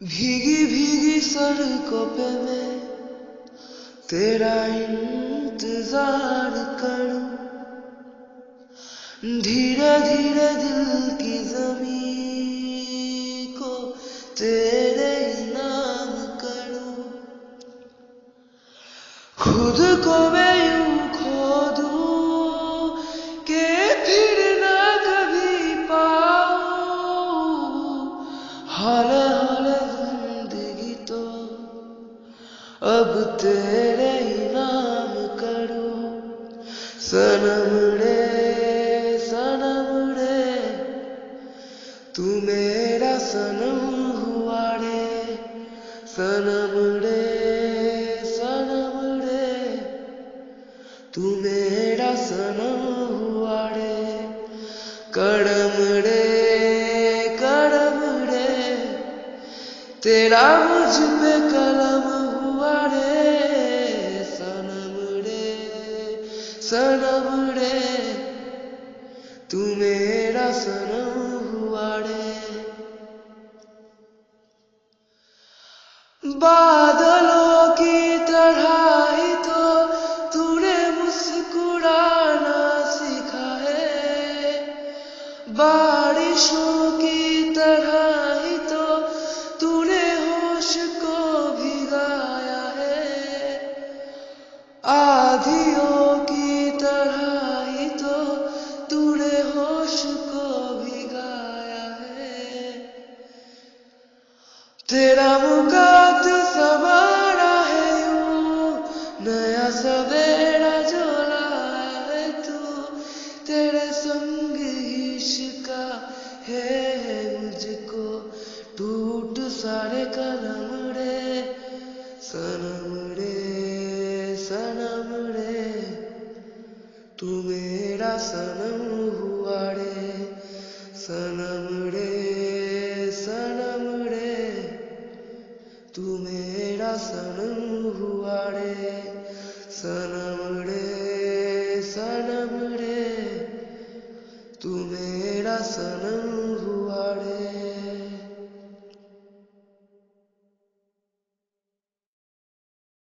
भीगी भीगी सड़कों पे मैं तेरा इंतजार करूं, धीरे धीरे दिल की ज़मीं को तेरे ही नाम करूं। खुद को मैं यूं खो दूं कि फिर ना कभी पाऊं, हौले हौले जिंदगी तो अब तेरे ही नाम करूं। सनम रे तू मेरा सनम हुआ रे, सनम रे तू मेरा सनम हुआ रे। करम रे तेरा मुझ पे कलम हुआ रे, सनम रे तू मेरा सनम हुआ रे। बादलों की तरह ही तो तूने मुस्कुराना सीखा है, बारिशों की तरह ही तो तूने होश को भिगाया है, आधियों की तरह ही तो तूने होश को भिगाया है। तेरा मुकात संवारा है यूं, नया सवेरा जो लाया है तू, तेरे संग इश्का है मुझको टूट सारे कलम रे। सनम रे तू मेरा सनम हुआ रे, सनम रे तू मेरा सनम हुआ रे। सनम रे तू मेरा सनम हुआ रे।